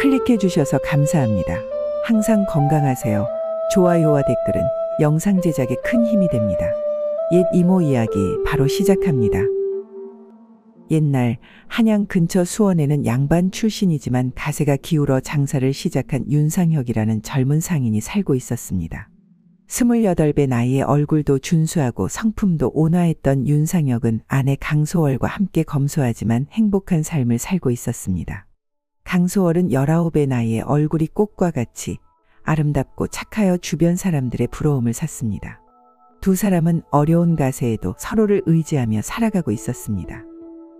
클릭해 주셔서 감사합니다. 항상 건강하세요. 좋아요와 댓글은 영상 제작에 큰 힘이 됩니다. 옛 이모 이야기 바로 시작합니다. 옛날 한양 근처 수원에는 양반 출신이지만 가세가 기울어 장사를 시작한 윤상혁이라는 젊은 상인이 살고 있었습니다. 28배 나이에 얼굴도 준수하고 성품도 온화했던 윤상혁은 아내 강소월과 함께 검소하지만 행복한 삶을 살고 있었습니다. 강소월은 19배 나이에 얼굴이 꽃과 같이 아름답고 착하여 주변 사람들의 부러움을 샀습니다. 두 사람은 어려운 가세에도 서로를 의지하며 살아가고 있었습니다.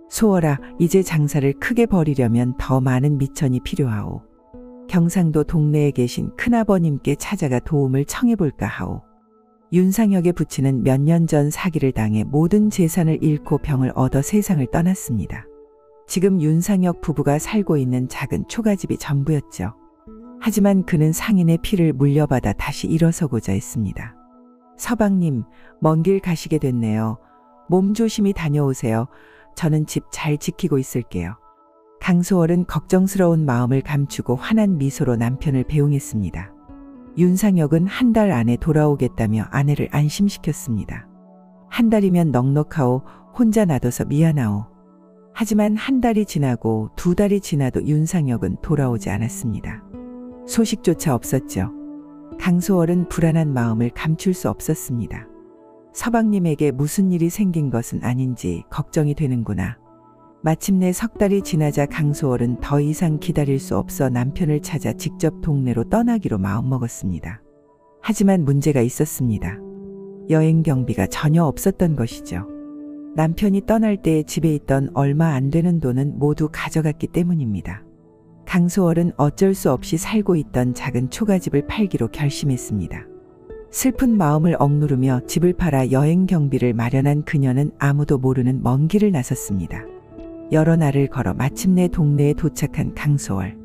소월아, 이제 장사를 크게 벌이려면 더 많은 미천이 필요하오. 경상도 동네에 계신 큰아버님께 찾아가 도움을 청해볼까 하오. 윤상혁의 부친은 몇 년 전 사기를 당해 모든 재산을 잃고 병을 얻어 세상을 떠났습니다. 지금 윤상혁 부부가 살고 있는 작은 초가집이 전부였죠. 하지만 그는 상인의 피를 물려받아 다시 일어서고자 했습니다. 서방님, 먼 길 가시게 됐네요. 몸 조심히 다녀오세요. 저는 집 잘 지키고 있을게요. 강소월은 걱정스러운 마음을 감추고 환한 미소로 남편을 배웅했습니다. 윤상혁은 한 달 안에 돌아오겠다며 아내를 안심시켰습니다. 한 달이면 넉넉하오. 혼자 놔둬서 미안하오. 하지만 한 달이 지나고 두 달이 지나도 윤상혁은 돌아오지 않았습니다. 소식조차 없었죠. 강소월은 불안한 마음을 감출 수 없었습니다. 서방님에게 무슨 일이 생긴 것은 아닌지 걱정이 되는구나. 마침내 석 달이 지나자 강소월은 더 이상 기다릴 수 없어 남편을 찾아 직접 동네로 떠나기로 마음먹었습니다. 하지만 문제가 있었습니다. 여행 경비가 전혀 없었던 것이죠. 남편이 떠날 때 집에 있던 얼마 안 되는 돈은 모두 가져갔기 때문입니다. 강소월은 어쩔 수 없이 살고 있던 작은 초가집을 팔기로 결심했습니다. 슬픈 마음을 억누르며 집을 팔아 여행 경비를 마련한 그녀는 아무도 모르는 먼 길을 나섰습니다. 여러 날을 걸어 마침내 동네에 도착한 강소월.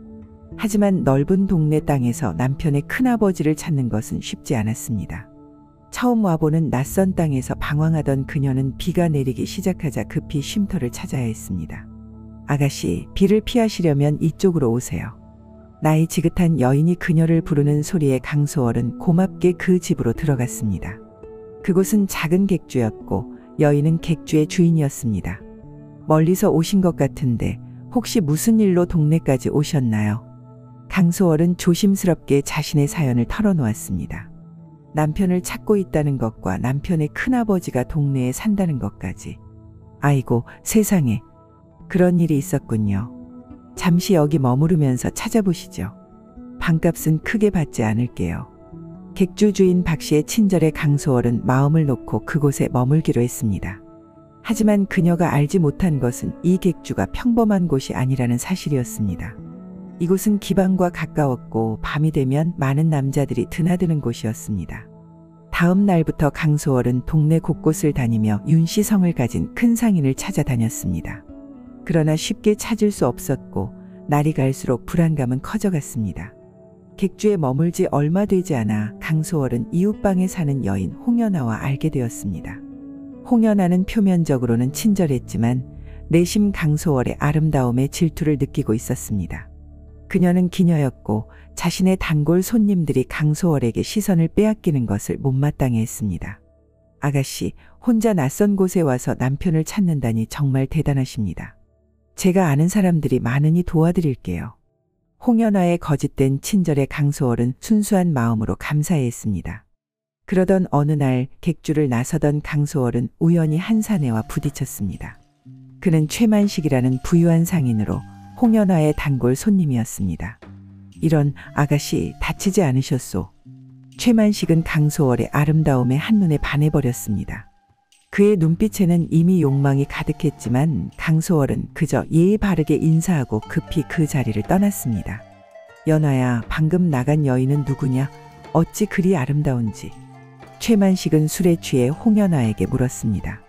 하지만 넓은 동네 땅에서 남편의 큰아버지를 찾는 것은 쉽지 않았습니다. 처음 와보는 낯선 땅에서 방황하던 그녀는 비가 내리기 시작하자 급히 쉼터를 찾아야 했습니다. 아가씨, 비를 피하시려면 이쪽으로 오세요. 나이 지긋한 여인이 그녀를 부르는 소리에 강소월은 고맙게 그 집으로 들어갔습니다. 그곳은 작은 객주였고 여인은 객주의 주인이었습니다. 멀리서 오신 것 같은데 혹시 무슨 일로 동네까지 오셨나요? 강소월은 조심스럽게 자신의 사연을 털어놓았습니다. 남편을 찾고 있다는 것과 남편의 큰아버지가 동네에 산다는 것까지. 아이고, 세상에. 그런 일이 있었군요. 잠시 여기 머무르면서 찾아보시죠. 방값은 크게 받지 않을게요. 객주 주인 박 씨의 친절에 강소월은 마음을 놓고 그곳에 머물기로 했습니다. 하지만 그녀가 알지 못한 것은 이 객주가 평범한 곳이 아니라는 사실이었습니다. 이곳은 기방과 가까웠고 밤이 되면 많은 남자들이 드나드는 곳이었습니다. 다음 날부터 강소월은 동네 곳곳을 다니며 윤씨성을 가진 큰 상인을 찾아다녔습니다. 그러나 쉽게 찾을 수 없었고 날이 갈수록 불안감은 커져갔습니다. 객주에 머물지 얼마 되지 않아 강소월은 이웃방에 사는 여인 홍연아와 알게 되었습니다. 홍연아는 표면적으로는 친절했지만 내심 강소월의 아름다움에 질투를 느끼고 있었습니다. 그녀는 기녀였고 자신의 단골 손님들이 강소월에게 시선을 빼앗기는 것을 못마땅해 했습니다. 아가씨, 혼자 낯선 곳에 와서 남편을 찾는다니 정말 대단하십니다. 제가 아는 사람들이 많으니 도와드릴게요. 홍연아의 거짓된 친절에 강소월은 순수한 마음으로 감사했습니다. 그러던 어느 날 객주를 나서던 강소월은 우연히 한 사내와 부딪혔습니다. 그는 최만식이라는 부유한 상인으로 홍연아의 단골 손님이었습니다. 이런, 아가씨 다치지 않으셨소? 최만식은 강소월의 아름다움에 한눈에 반해버렸습니다. 그의 눈빛에는 이미 욕망이 가득했지만 강소월은 그저 예의 바르게 인사하고 급히 그 자리를 떠났습니다. 연아야, 방금 나간 여인은 누구냐? 어찌 그리 아름다운지. 최만식은 술에 취해 홍연아에게 물었습니다.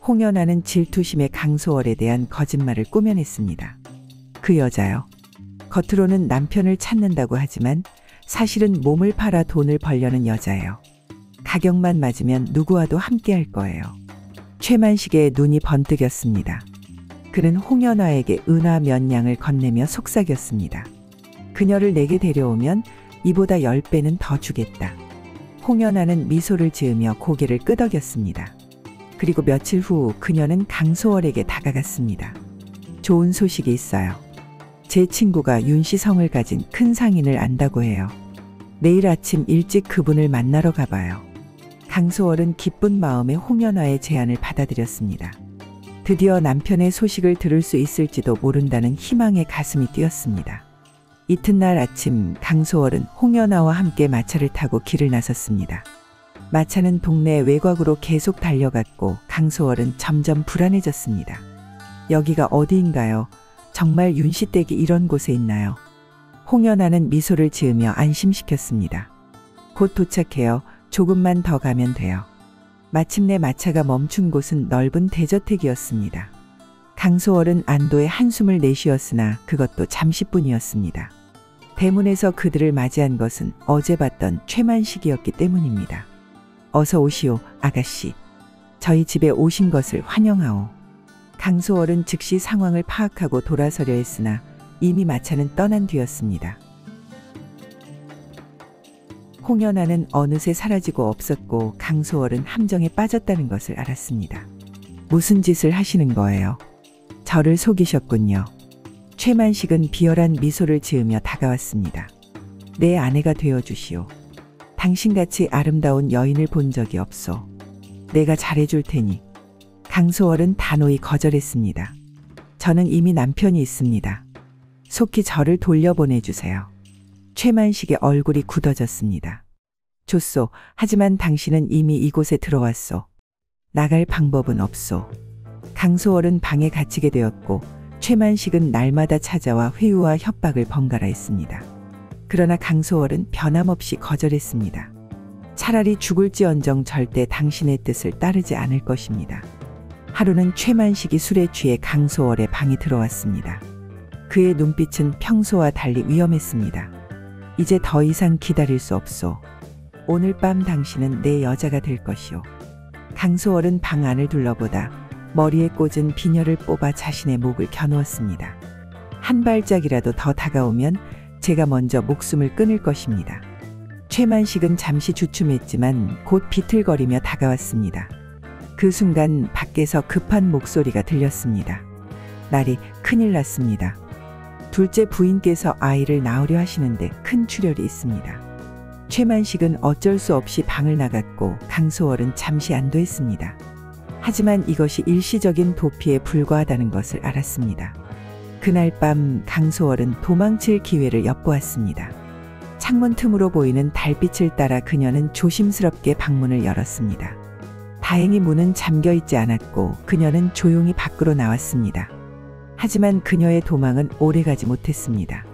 홍연아는 질투심에 강소월에 대한 거짓말을 꾸며냈습니다. 그 여자요. 겉으로는 남편을 찾는다고 하지만 사실은 몸을 팔아 돈을 벌려는 여자예요. 가격만 맞으면 누구와도 함께할 거예요. 최만식의 눈이 번뜩였습니다. 그는 홍연아에게 은화 몇 냥을 건네며 속삭였습니다. 그녀를 내게 데려오면 이보다 10배는 더 주겠다. 홍연아는 미소를 지으며 고개를 끄덕였습니다. 그리고 며칠 후 그녀는 강소월에게 다가갔습니다. 좋은 소식이 있어요. 제 친구가 윤씨 성을 가진 큰 상인을 안다고 해요. 내일 아침 일찍 그분을 만나러 가봐요. 강소월은 기쁜 마음에 홍연아의 제안을 받아들였습니다. 드디어 남편의 소식을 들을 수 있을지도 모른다는 희망에 가슴이 뛰었습니다. 이튿날 아침 강소월은 홍연아와 함께 마차를 타고 길을 나섰습니다. 마차는 동네 외곽으로 계속 달려갔고 강소월은 점점 불안해졌습니다. 여기가 어디인가요? 정말 윤씨 댁이 이런 곳에 있나요? 홍연아는 미소를 지으며 안심시켰습니다. 곧 도착해요. 조금만 더 가면 돼요. 마침내 마차가 멈춘 곳은 넓은 대저택이었습니다. 강소월은 안도의 한숨을 내쉬었으나 그것도 잠시뿐이었습니다. 대문에서 그들을 맞이한 것은 어제 봤던 최만식이었기 때문입니다. 어서 오시오, 아가씨. 저희 집에 오신 것을 환영하오. 강소월은 즉시 상황을 파악하고 돌아서려 했으나 이미 마차는 떠난 뒤였습니다. 홍연아는 어느새 사라지고 없었고 강소월은 함정에 빠졌다는 것을 알았습니다. 무슨 짓을 하시는 거예요? 저를 속이셨군요. 최만식은 비열한 미소를 지으며 다가왔습니다. 내 아내가 되어주시오. 당신같이 아름다운 여인을 본 적이 없소. 내가 잘해줄 테니. 강소월은 단호히 거절했습니다. 저는 이미 남편이 있습니다. 속히 저를 돌려보내주세요. 최만식의 얼굴이 굳어졌습니다. 좋소. 하지만 당신은 이미 이곳에 들어왔소. 나갈 방법은 없소. 강소월은 방에 갇히게 되었고 최만식은 날마다 찾아와 회유와 협박을 번갈아 했습니다. 그러나 강소월은 변함없이 거절했습니다. 차라리 죽을지언정 절대 당신의 뜻을 따르지 않을 것입니다. 하루는 최만식이 술에 취해 강소월의 방에 들어왔습니다. 그의 눈빛은 평소와 달리 위험했습니다. 이제 더 이상 기다릴 수 없소. 오늘 밤 당신은 내 여자가 될 것이오. 강소월은 방 안을 둘러보다 머리에 꽂은 비녀를 뽑아 자신의 목을 겨누었습니다. 한 발짝이라도 더 다가오면 제가 먼저 목숨을 끊을 것입니다. 최만식은 잠시 주춤했지만 곧 비틀거리며 다가왔습니다. 그 순간 밖에서 급한 목소리가 들렸습니다. 날이 큰일 났습니다. 둘째 부인께서 아이를 낳으려 하시는데 큰 출혈이 있습니다. 최만식은 어쩔 수 없이 방을 나갔고 강소월은 잠시 안도했습니다. 하지만 이것이 일시적인 도피에 불과하다는 것을 알았습니다. 그날 밤 강소월은 도망칠 기회를 엿보았습니다. 창문 틈으로 보이는 달빛을 따라 그녀는 조심스럽게 방문을 열었습니다. 다행히 문은 잠겨 있지 않았고 그녀는 조용히 밖으로 나왔습니다. 하지만 그녀의 도망은 오래가지 못했습니다.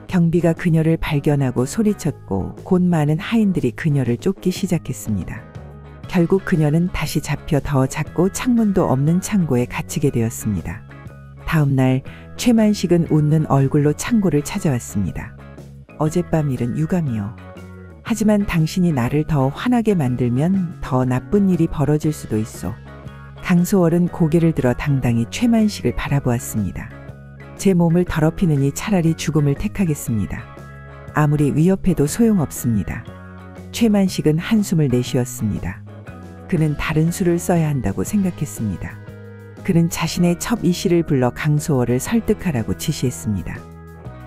경비가 그녀를 발견하고 소리쳤고 곧 많은 하인들이 그녀를 쫓기 시작했습니다. 결국 그녀는 다시 잡혀 더 작고 창문도 없는 창고에 갇히게 되었습니다. 다음 날 최만식은 웃는 얼굴로 창고를 찾아왔습니다. 어젯밤 일은 유감이요. 하지만 당신이 나를 더 화나게 만들면 더 나쁜 일이 벌어질 수도 있어. 강소월은 고개를 들어 당당히 최만식을 바라보았습니다. 제 몸을 더럽히느니 차라리 죽음을 택하겠습니다. 아무리 위협해도 소용없습니다. 최만식은 한숨을 내쉬었습니다. 그는 다른 수를 써야 한다고 생각했습니다. 그는 자신의 첩 이씨를 불러 강소월을 설득하라고 지시했습니다.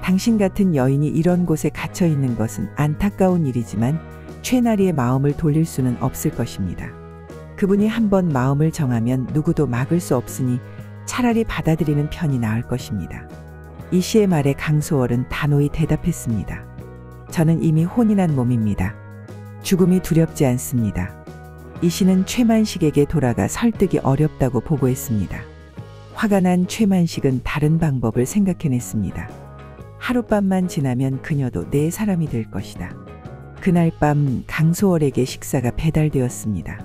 당신 같은 여인이 이런 곳에 갇혀 있는 것은 안타까운 일이지만 최나리의 마음을 돌릴 수는 없을 것입니다. 그분이 한번 마음을 정하면 누구도 막을 수 없으니 차라리 받아들이는 편이 나을 것입니다. 이 씨의 말에 강소월은 단호히 대답했습니다. 저는 이미 혼이 난 몸입니다. 죽음이 두렵지 않습니다. 이 씨는 최만식에게 돌아가 설득이 어렵다고 보고했습니다. 화가 난 최만식은 다른 방법을 생각해냈습니다. 하룻밤만 지나면 그녀도 내 사람이 될 것이다. 그날 밤 강소월에게 식사가 배달되었습니다.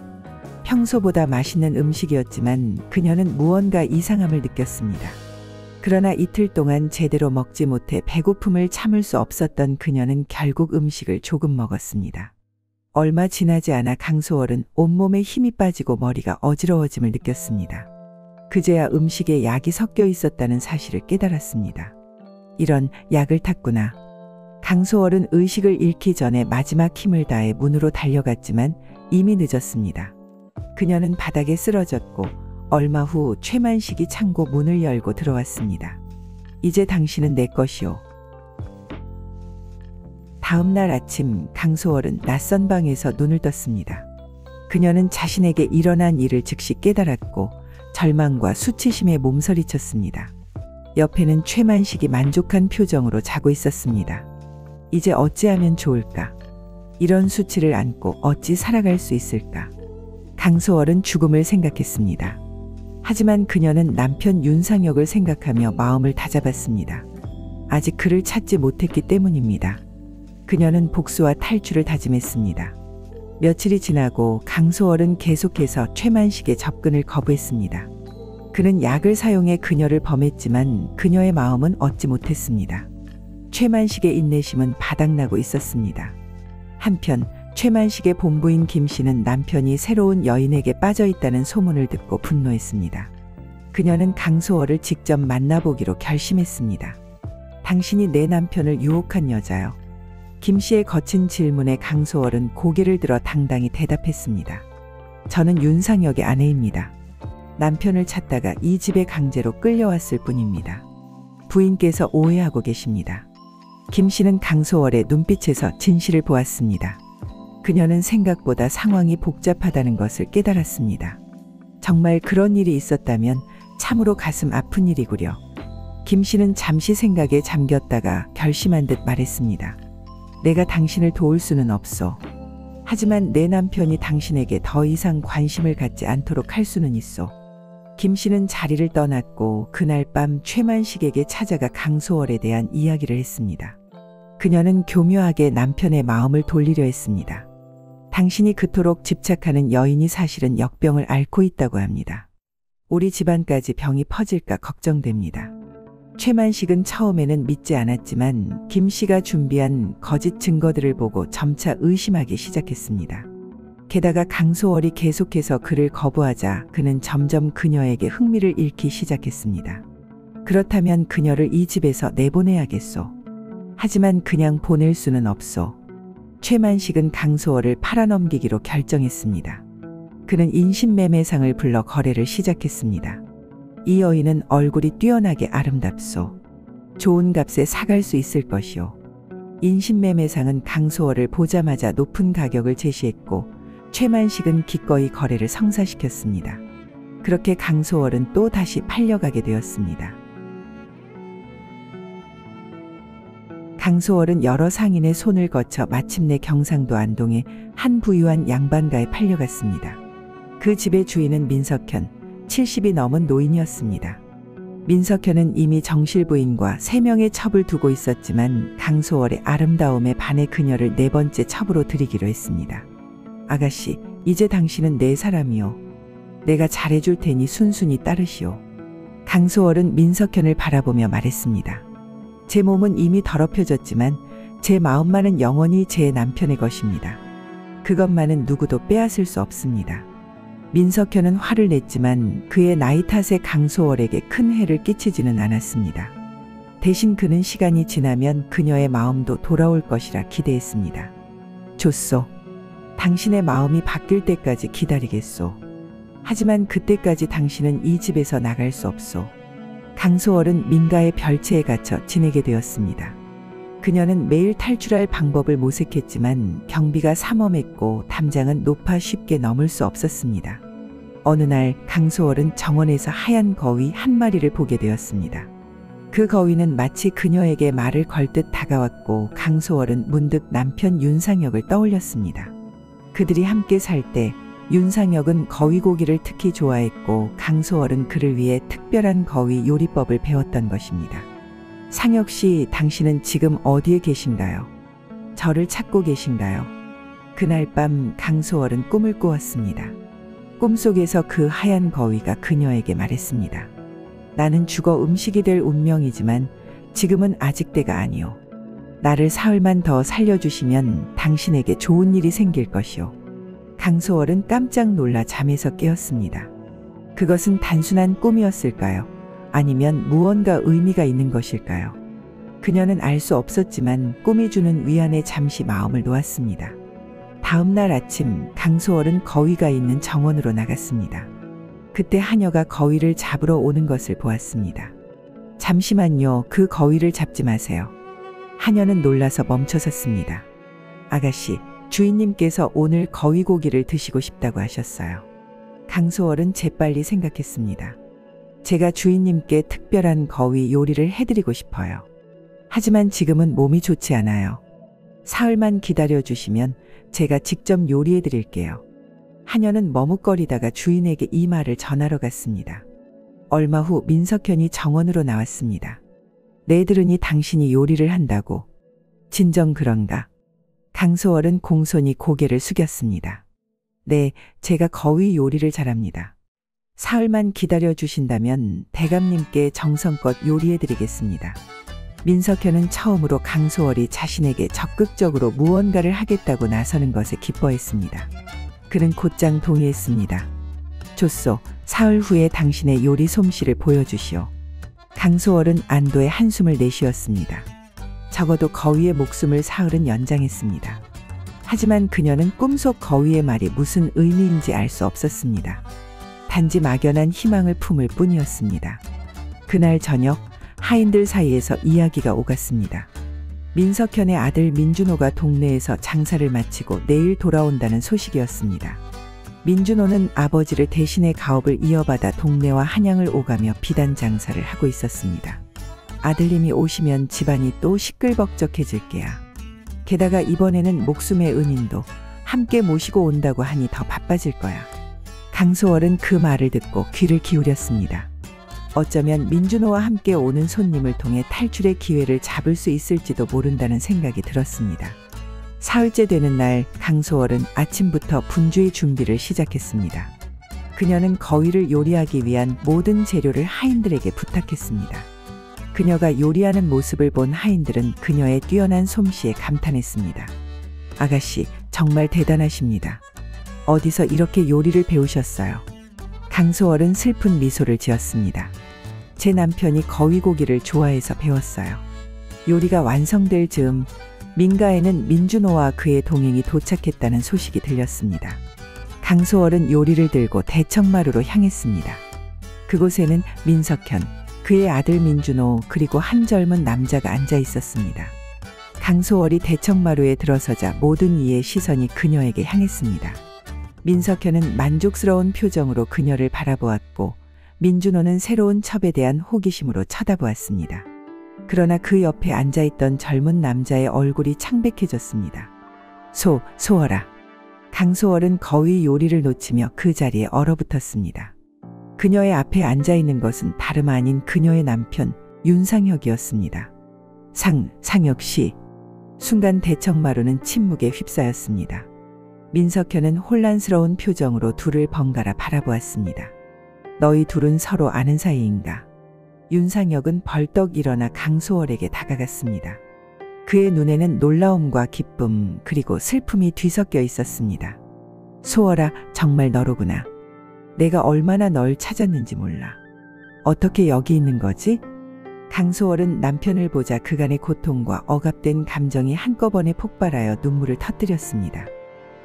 평소보다 맛있는 음식이었지만 그녀는 무언가 이상함을 느꼈습니다. 그러나 이틀 동안 제대로 먹지 못해 배고픔을 참을 수 없었던 그녀는 결국 음식을 조금 먹었습니다. 얼마 지나지 않아 강소월은 온몸에 힘이 빠지고 머리가 어지러워짐을 느꼈습니다. 그제야 음식에 약이 섞여 있었다는 사실을 깨달았습니다. 이런, 약을 탔구나. 강소월은 의식을 잃기 전에 마지막 힘을 다해 문으로 달려갔지만 이미 늦었습니다. 그녀는 바닥에 쓰러졌고 얼마 후 최만식이 창고 문을 열고 들어왔습니다. 이제 당신은 내 것이오. 다음 날 아침 강소월은 낯선 방에서 눈을 떴습니다. 그녀는 자신에게 일어난 일을 즉시 깨달았고 절망과 수치심에 몸서리쳤습니다. 옆에는 최만식이 만족한 표정으로 자고 있었습니다. 이제 어찌하면 좋을까? 이런 수치를 안고 어찌 살아갈 수 있을까? 강소월은 죽음을 생각했습니다. 하지만 그녀는 남편 윤상혁을 생각하며 마음을 다잡았습니다. 아직 그를 찾지 못했기 때문입니다. 그녀는 복수와 탈출을 다짐했습니다. 며칠이 지나고 강소월은 계속해서 최만식의 접근을 거부했습니다. 그는 약을 사용해 그녀를 범했지만 그녀의 마음은 얻지 못했습니다. 최만식의 인내심은 바닥나고 있었습니다. 한편 최만식의 본부인 김 씨는 남편이 새로운 여인에게 빠져 있다는 소문을 듣고 분노했습니다. 그녀는 강소월을 직접 만나보기로 결심했습니다. 당신이 내 남편을 유혹한 여자요. 김 씨의 거친 질문에 강소월은 고개를 들어 당당히 대답했습니다. 저는 윤상혁의 아내입니다. 남편을 찾다가 이 집에 강제로 끌려왔을 뿐입니다. 부인께서 오해하고 계십니다. 김 씨는 강소월의 눈빛에서 진실을 보았습니다. 그녀는 생각보다 상황이 복잡하다는 것을 깨달았습니다. 정말 그런 일이 있었다면 참으로 가슴 아픈 일이구려. 김 씨는 잠시 생각에 잠겼다가 결심한 듯 말했습니다. 내가 당신을 도울 수는 없어. 하지만 내 남편이 당신에게 더 이상 관심을 갖지 않도록 할 수는 있어. 김 씨는 자리를 떠났고 그날 밤 최만식에게 찾아가 강소월에 대한 이야기를 했습니다. 그녀는 교묘하게 남편의 마음을 돌리려 했습니다. 당신이 그토록 집착하는 여인이 사실은 역병을 앓고 있다고 합니다. 우리 집안까지 병이 퍼질까 걱정됩니다. 최만식은 처음에는 믿지 않았지만 김 씨가 준비한 거짓 증거들을 보고 점차 의심하기 시작했습니다. 게다가 강소월이 계속해서 그를 거부하자 그는 점점 그녀에게 흥미를 잃기 시작했습니다. 그렇다면 그녀를 이 집에서 내보내야겠소. 하지만 그냥 보낼 수는 없소. 최만식은 강소월을 팔아넘기기로 결정했습니다. 그는 인신매매상을 불러 거래를 시작했습니다. 이 여인은 얼굴이 뛰어나게 아름답소. 좋은 값에 사갈 수 있을 것이오. 인신매매상은 강소월을 보자마자 높은 가격을 제시했고 최만식은 기꺼이 거래를 성사시켰습니다. 그렇게 강소월은 또 다시 팔려가게 되었습니다. 강소월은 여러 상인의 손을 거쳐 마침내 경상도 안동의 한 부유한 양반가에 팔려갔습니다. 그 집의 주인은 민석현, 70이 넘은 노인이었습니다. 민석현은 이미 정실부인과 3명의 첩을 두고 있었지만 강소월의 아름다움에 반해 그녀를 4번째 첩으로 들이기로 했습니다. 아가씨, 이제 당신은 내 사람이오. 내가 잘해줄 테니 순순히 따르시오. 강소월은 민석현을 바라보며 말했습니다. 제 몸은 이미 더럽혀졌지만 제 마음만은 영원히 제 남편의 것입니다. 그것만은 누구도 빼앗을 수 없습니다. 민석현은 화를 냈지만 그의 나이 탓에 강소월에게 큰 해를 끼치지는 않았습니다. 대신 그는 시간이 지나면 그녀의 마음도 돌아올 것이라 기대했습니다. 좋소. 당신의 마음이 바뀔 때까지 기다리겠소. 하지만 그때까지 당신은 이 집에서 나갈 수 없소. 강소월은 민가의 별채에 갇혀 지내게 되었습니다. 그녀는 매일 탈출할 방법을 모색했지만 경비가 삼엄했고 담장은 높아 쉽게 넘을 수 없었습니다. 어느 날 강소월은 정원에서 하얀 거위 한 마리를 보게 되었습니다. 그 거위는 마치 그녀에게 말을 걸 듯 다가왔고 강소월은 문득 남편 윤상혁을 떠올렸습니다. 그들이 함께 살 때 윤상혁은 거위고기를 특히 좋아했고 강소월은 그를 위해 특별한 거위 요리법을 배웠던 것입니다. 상혁 씨, 당신은 지금 어디에 계신가요? 저를 찾고 계신가요? 그날 밤 강소월은 꿈을 꾸었습니다. 꿈속에서 그 하얀 거위가 그녀에게 말했습니다. 나는 죽어 음식이 될 운명이지만 지금은 아직 때가 아니오. 나를 사흘만 더 살려주시면 당신에게 좋은 일이 생길 것이오. 강소월은 깜짝 놀라 잠에서 깨었습니다. 그것은 단순한 꿈이었을까요? 아니면 무언가 의미가 있는 것일까요? 그녀는 알 수 없었지만 꿈이 주는 위안에 잠시 마음을 놓았습니다. 다음 날 아침 강소월은 거위가 있는 정원으로 나갔습니다. 그때 하녀가 거위를 잡으러 오는 것을 보았습니다. 잠시만요. 그 거위를 잡지 마세요. 하녀는 놀라서 멈춰섰습니다. 아가씨, 주인님께서 오늘 거위고기를 드시고 싶다고 하셨어요. 강소월은 재빨리 생각했습니다. 제가 주인님께 특별한 거위 요리를 해드리고 싶어요. 하지만 지금은 몸이 좋지 않아요. 사흘만 기다려주시면 제가 직접 요리해드릴게요. 하녀는 머뭇거리다가 주인에게 이 말을 전하러 갔습니다. 얼마 후 민석현이 정원으로 나왔습니다. 내 들으니 당신이 요리를 한다고. 진정 그런가? 강소월은 공손히 고개를 숙였습니다. 네, 제가 거위 요리를 잘합니다. 사흘만 기다려주신다면 대감님께 정성껏 요리해드리겠습니다. 민석현은 처음으로 강소월이 자신에게 적극적으로 무언가를 하겠다고 나서는 것에 기뻐했습니다. 그는 곧장 동의했습니다. 좋소, 사흘 후에 당신의 요리 솜씨를 보여주시오. 강소월은 안도의 한숨을 내쉬었습니다. 적어도 거위의 목숨을 사흘은 연장했습니다. 하지만 그녀는 꿈속 거위의 말이 무슨 의미인지 알 수 없었습니다. 단지 막연한 희망을 품을 뿐이었습니다. 그날 저녁 하인들 사이에서 이야기가 오갔습니다. 민석현의 아들 민준호가 동네에서 장사를 마치고 내일 돌아온다는 소식이었습니다. 민준호는 아버지를 대신해 가업을 이어받아 동네와 한양을 오가며 비단 장사를 하고 있었습니다. 아들님이 오시면 집안이 또 시끌벅적해질 게야. 게다가 이번에는 목숨의 은인도 함께 모시고 온다고 하니 더 바빠질 거야. 강소월은 그 말을 듣고 귀를 기울였습니다. 어쩌면 민준호와 함께 오는 손님을 통해 탈출의 기회를 잡을 수 있을지도 모른다는 생각이 들었습니다. 사흘째 되는 날 강소월은 아침부터 분주히 준비를 시작했습니다. 그녀는 거위를 요리하기 위한 모든 재료를 하인들에게 부탁했습니다. 그녀가 요리하는 모습을 본 하인들은 그녀의 뛰어난 솜씨에 감탄했습니다. 아가씨, 정말 대단하십니다. 어디서 이렇게 요리를 배우셨어요? 강소월은 슬픈 미소를 지었습니다. 제 남편이 거위고기를 좋아해서 배웠어요. 요리가 완성될 즈음 민가에는 민준호와 그의 동행이 도착했다는 소식이 들렸습니다. 강소월은 요리를 들고 대청마루로 향했습니다. 그곳에는 민석현, 그의 아들 민준호 그리고 한 젊은 남자가 앉아 있었습니다. 강소월이 대청마루에 들어서자 모든 이의 시선이 그녀에게 향했습니다. 민석현은 만족스러운 표정으로 그녀를 바라보았고 민준호는 새로운 첩에 대한 호기심으로 쳐다보았습니다. 그러나 그 옆에 앉아있던 젊은 남자의 얼굴이 창백해졌습니다. 소월아. 강소월은 거위 요리를 놓치며 그 자리에 얼어붙었습니다. 그녀의 앞에 앉아있는 것은 다름 아닌 그녀의 남편 윤상혁이었습니다. 상혁 씨. 순간 대청마루는 침묵에 휩싸였습니다. 민석현은 혼란스러운 표정으로 둘을 번갈아 바라보았습니다. 너희 둘은 서로 아는 사이인가? 윤상혁은 벌떡 일어나 강소월에게 다가갔습니다. 그의 눈에는 놀라움과 기쁨 그리고 슬픔이 뒤섞여 있었습니다. 소월아, 정말 너로구나. 내가 얼마나 널 찾았는지 몰라. 어떻게 여기 있는 거지? 강소월은 남편을 보자 그간의 고통과 억압된 감정이 한꺼번에 폭발하여 눈물을 터뜨렸습니다.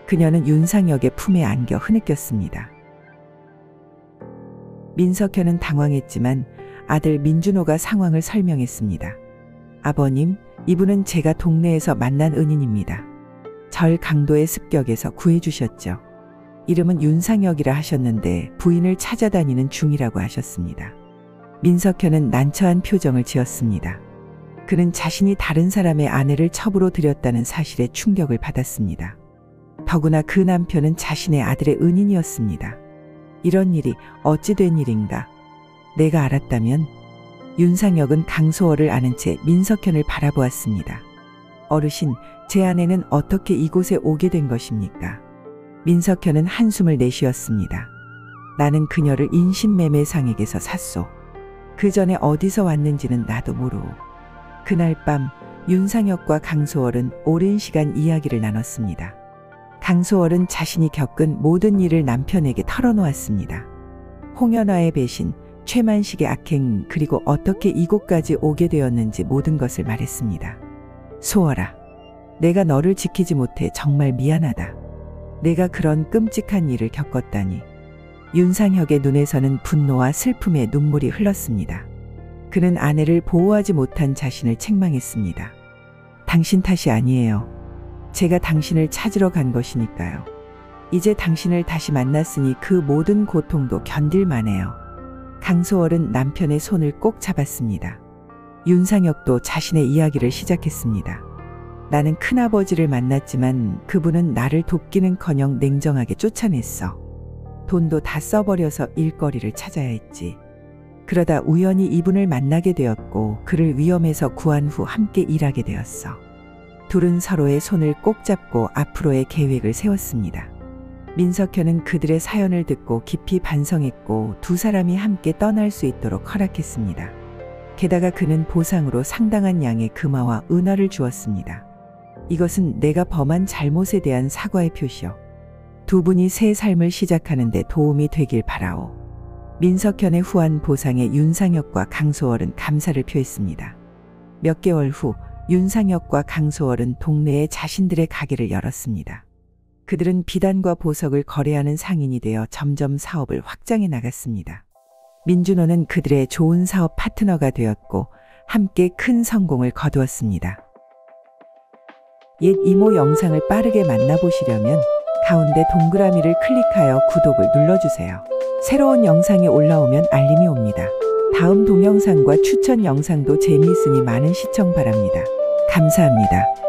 그녀는 윤상혁의 품에 안겨 흐느꼈습니다. 민석현은 당황했지만 아들 민준호가 상황을 설명했습니다. 아버님, 이분은 제가 동네에서 만난 은인입니다. 절 강도의 습격에서 구해주셨죠. 이름은 윤상혁이라 하셨는데 부인을 찾아다니는 중이라고 하셨습니다. 민석현은 난처한 표정을 지었습니다. 그는 자신이 다른 사람의 아내를 첩으로 들였다는 사실에 충격을 받았습니다. 더구나 그 남편은 자신의 아들의 은인이었습니다. 이런 일이 어찌 된 일인가? 내가 알았다면? 윤상혁은 강소월을 아는 채 민석현을 바라보았습니다. 어르신, 제 아내는 어떻게 이곳에 오게 된 것입니까? 민석현은 한숨을 내쉬었습니다. 나는 그녀를 인신매매상에게서 샀소. 그 전에 어디서 왔는지는 나도 모르오. 그날 밤 윤상혁과 강소월은 오랜 시간 이야기를 나눴습니다. 강소월은 자신이 겪은 모든 일을 남편에게 털어놓았습니다. 홍연아의 배신, 최만식의 악행 그리고 어떻게 이곳까지 오게 되었는지 모든 것을 말했습니다. 소월아, 내가 너를 지키지 못해 정말 미안하다. 내가 그런 끔찍한 일을 겪었다니. 윤상혁의 눈에서는 분노와 슬픔의 눈물이 흘렀습니다. 그는 아내를 보호하지 못한 자신을 책망했습니다. 당신 탓이 아니에요. 제가 당신을 찾으러 간 것이니까요. 이제 당신을 다시 만났으니 그 모든 고통도 견딜만해요. 강소월은 남편의 손을 꼭 잡았습니다. 윤상혁도 자신의 이야기를 시작했습니다. 나는 큰아버지를 만났지만 그분은 나를 돕기는커녕 냉정하게 쫓아냈어. 돈도 다 써버려서 일거리를 찾아야 했지. 그러다 우연히 이분을 만나게 되었고 그를 위험에서 구한 후 함께 일하게 되었어. 둘은 서로의 손을 꼭 잡고 앞으로의 계획을 세웠습니다. 민석현은 그들의 사연을 듣고 깊이 반성했고 두 사람이 함께 떠날 수 있도록 허락했습니다. 게다가 그는 보상으로 상당한 양의 금화와 은화를 주었습니다. 이것은 내가 범한 잘못에 대한 사과의 표시요. 두 분이 새 삶을 시작하는 데 도움이 되길 바라오. 민석현의 후한 보상에 윤상혁과 강소월은 감사를 표했습니다. 몇 개월 후 윤상혁과 강소월은 동네에 자신들의 가게를 열었습니다. 그들은 비단과 보석을 거래하는 상인이 되어 점점 사업을 확장해 나갔습니다. 민준호는 그들의 좋은 사업 파트너가 되었고 함께 큰 성공을 거두었습니다. 옛 이모 영상을 빠르게 만나보시려면 가운데 동그라미를 클릭하여 구독을 눌러주세요. 새로운 영상이 올라오면 알림이 옵니다. 다음 동영상과 추천 영상도 재미있으니 많은 시청 바랍니다. 감사합니다.